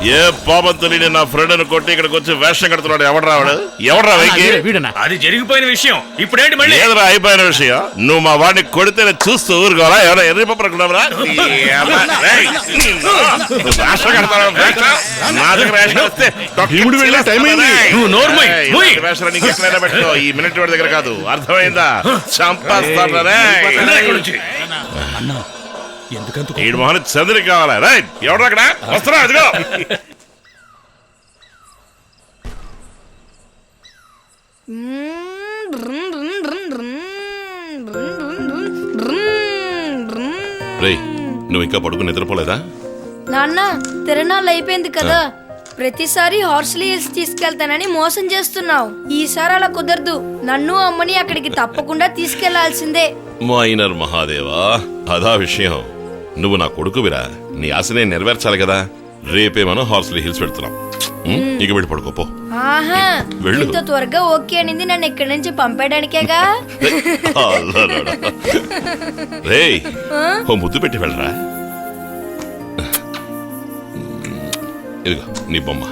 ఏ పాపంతుని నా ఫ్రెండ్ కొట్టి ఇక్కడికి వచ్చి వేషం కడుతున్నాడు. ఎవడరా అది జరిగిపోయిన విషయం. ఇప్పుడేంటి మళ్ళీ? ఏదరా అయిపోయిన విషయం? నువ్వు మా వాడిని కొడితే చూస్తూ ఊరుకోవాలా? ఎవరైనా ఎర్రి పప్పు అనుకున్నావురా? వేషం కడతాడు. నా దగ్గర వేషం వస్తే వేషాలు నీకు ఎక్కడైనా పెట్టుకో. ఈ మిలిటరీ వాడి దగ్గర కాదు, అర్థమైందా? చంపేస్తాను. ఈడు మొహన్ చంద్రికి కావాలా? రైట్, ఎవడు అక్కడ వస్తున్నా? అదిగో రే, నువ్వు ఇంకా పడుకుని నిద్రపోలేదా? నాన్న, తిరణాలు అయిపోయింది కదా, ప్రతిసారి హార్స్లీ హిల్స్ తీసుకెళ్తానని మోసం చేస్తున్నావు. ఈసారి అలా కుదరదు. నన్ను అమ్మని అక్కడికి తప్పకుండా తీసుకెళ్లాల్సిందే. మైనర్ మహాదేవా, అదా విషయం. నువ్వు నా కొడుకువిరా, నీ ఆశనే నెరవేర్చాలి కదా. రేపే మనం హార్స్లీ హిల్స్ వెళ్తున్నాం. ఇక వెళ్ళి పడుకోపో. ఆహా, ఇంత త్వరగా ఓకే అనింది నన్ను ఇక్కడి నుంచి పంపేయడానికేగా. రే, ఓ ముద్దు పెట్టి వెళ్ళరా. ఇదిగో నీ బొమ్మ.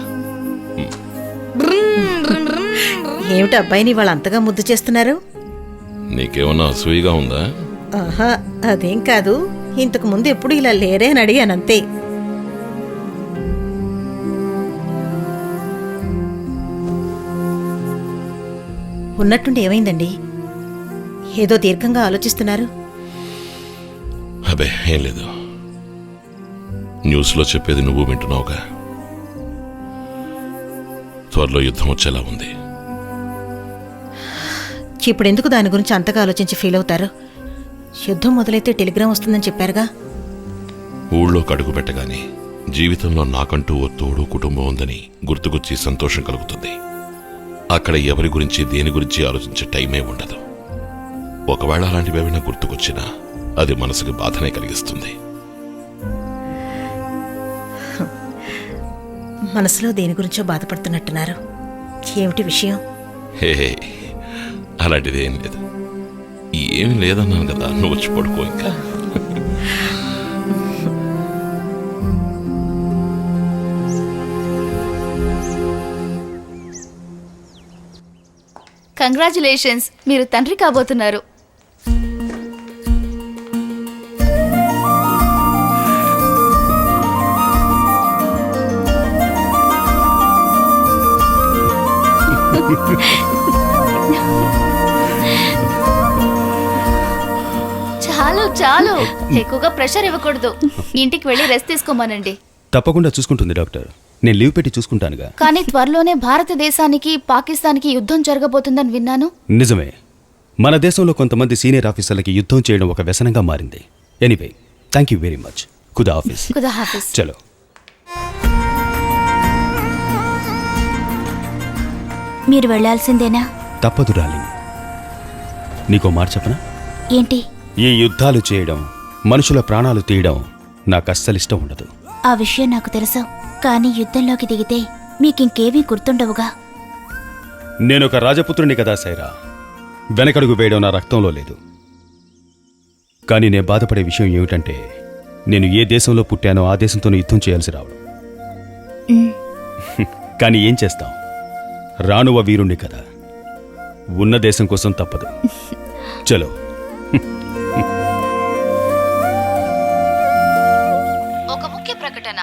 ఏమిటి అబ్బాయిని వాళ్ళు అంతగా ముద్దు చేస్తున్నారు? నీకేమన్నా అసూయగా ఉందా? ఆహా, అదేం కాదు. ఇంతకు ముందు ఎప్పుడు ఇలా లేరే అని అడిగానంతే. ఉన్నట్టుండి ఏమైందండి? ఏదో దీర్ఘంగా ఆలోచిస్తున్నారు. అబే ఏం లేదు. న్యూస్లో చెప్పేది నువ్వు వింటున్నావుగా. త్వరలో యుద్ధం వచ్చేలా ఉంది. ఇప్పుడు ఎందుకు దాని గురించి అంతగా ఆలోచించి ఫీల్ అవుతారు? యుద్ధం మొదలైతే టెలిగ్రామ్ వస్తుందని చెప్పారుగా. ఊళ్ళో కడుగు పెట్టగానే జీవితంలో నాకంటూ ఓ తోడు కుటుంబం ఉందని గుర్తుకొచ్చి సంతోషం కలుగుతుంది. అక్కడ ఎవరి గురించి దేని గురించి ఆలోచించే టైమే ఉండదు. ఒకవేళ అలాంటివి ఏమైనా గుర్తుకొచ్చినా అది మనసుకి బాధనే కలిగిస్తుంది. మనసులో దేని గురించో బాధపడుతున్నట్టున్నారు. ఏమిటి విషయం? హే, అలాంటిది ఏం లేదు. ఏమి లేదన్నాను కదా, నువ్వు వచ్చి పడుకో. ఇంకా కంగ్రాచులేషన్స్, మీరు తండ్రి కాబోతున్నారు. చాలు చాలు, ఎక్కువగా ప్రెషర్ ఇవ్వకూడదు. ఇంటికి వెళ్ళి రెస్ట్ తీసుకోమనండి. తప్పకుండా చూసుకుంటుంది డాక్టర్. నేను లీవ్ పెట్టి చూసుకుంటానుగా. కానీ త్వరలోనే భారతదేశానికి పాకిస్తాన్కి యుద్ధం జరగబోతుందని విన్నాను. నిజమే. మన దేశంలో కొంతమంది సీనియర్ ఆఫీసర్లకి యుద్ధం చేయడం ఒక వ్యసనంగా మారింది. Anyway, thank you very much. ఖుదా హాఫీజ్. ఖుదా హాఫీజ్. చలో. మీరు వెళ్ళాల్సిందేనా? తప్పదు డార్లింగ్. నీకో మాట చెప్పనా? ఏంటి? ఈ యుద్ధాలు చేయడం, మనుషుల ప్రాణాలు తీయడం నాకు అస్సలు ఇష్టం ఉండదు. ఆ విషయం నాకు తెలుసు. కానీ యుద్ధంలోకి దిగితే మీకింకేమీ గుర్తుండవుగా. నేనొక రాజపుత్రుని కదా సైరా. వెనకడుగు వేయడం నా రక్తంలో లేదు. కానీ నేను బాధపడే విషయం ఏమిటంటే, నేను ఏ దేశంలో పుట్టానో ఆ దేశంతోనే యుద్ధం చేయాల్సి రావడం. కానీ ఏం చేస్తాం, రానువ వీరుణ్ణి కదా. ఉన్న దేశం కోసం తప్పదు. చలో. ఒక ముఖ్య ప్రకటన.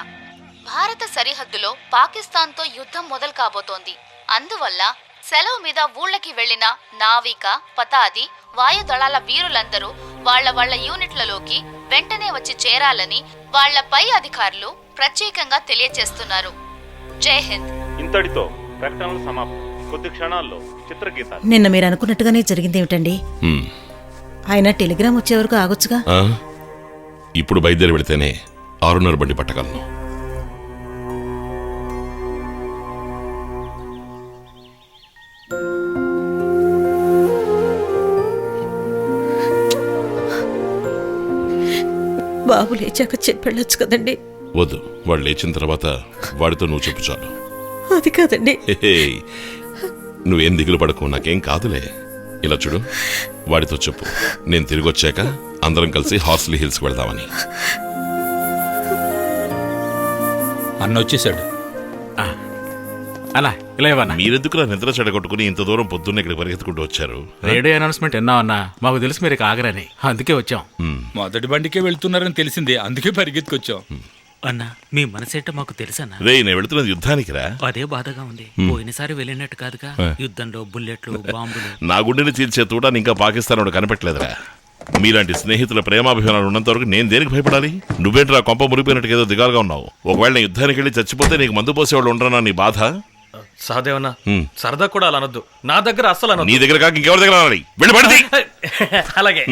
భారత సరిహద్దులో పాకిస్తాన్తో యుద్ధం మొదలు కాబోతోంది. అందువల్ల సెలవు మీద ఊళ్ళకి వెళ్లిన నావిక, పతాది, వాయుదళాల వీరులందరూ వాళ్ళ యూనిట్లలోకి వెంటనే వచ్చి చేరాలని వాళ్ళ పై అధికారులు ప్రత్యేకంగా తెలియజేస్తున్నారు. జై హింద్. ఇంతటితో ప్రకటనలు సమాప్తం. కొద్ది క్షణాల్లో చిత్రగీతాలు. నిన్న మీరు అనుకున్నట్టుగానే జరిగింది ఏమిటండి? ఆయన టెలిగ్రామ్ వచ్చే వరకు ఆగొచ్చుగా. ఇప్పుడు బయలుదేరి వెళితేనే 6:30 బండి పట్టగలను. బాబు లేచాక చెప్పెళ్ళొచ్చు కదండి. వద్దు, వాడు లేచిన తర్వాత వాడితో నువ్వు చెప్పు చాలు. అది కాదండి. నువ్వేం దిగులు పడకు, నాకేం కాదులే. ఇలా చూడు, వాడితో చెప్పు నేను తిరిగి వచ్చాక అందరం కలిసి హార్స్లీ హిల్స్కి వెళ్దామని. అన్న వచ్చేసాడు. అన్నా ఇలా ఇవ్వన్నా. మీరెందుకు నిద్ర చెడగొట్టుకుని ఇంత దూరం పొద్దున్న ఇక్కడ పరిగెత్తుకుంటూ వచ్చారు? రేడియో అనౌన్స్మెంట్ విన్నామన్నా, మాకు తెలుసు మీరు ఇక ఆగరని, అందుకే వచ్చాం. మొదటి బండికే వెళ్తున్నారని తెలిసింది, అందుకే పరిగెత్తుకొచ్చాం. అన్నా మీ మనసేంటో మాకు తెలుసన్నా. రే నేను వెళుతున్నది యుద్ధానికి రా. అదే బాధగా ఉంది. పోయినసారి వెళ్ళినట్టు కాదుగా, యుద్ధంలో బుల్లెట్లు బాంబులు. నా గుండెని చీల్చే తూటాన్ని ఇంకా పాకిస్తాన్ వాడు కనిపెట్టలేదురా. మీలాంటి స్నేహితుల ప్రేమాభిమానాలు ఉన్నంత వరకు నేను దేనికి భయపడాలి? నువ్వేంట్రా కొంప మురిపోయినట్టు ఏదో దిగాలుగా ఉన్నావు. ఒకవేళ నేను యుద్ధానికి వెళ్ళి చచ్చిపోతే నీకు మందు పోసేవాళ్ళు ఉండరన్నా నీ బాధ? సహదేవన్నా సరదా కూడా అలా అనొద్దు, నా దగ్గర అస్సలు నీ దగ్గర కాక ఇంకెవరి దగ్గర అనాలి? వెళ్ళి పడితే అలాగే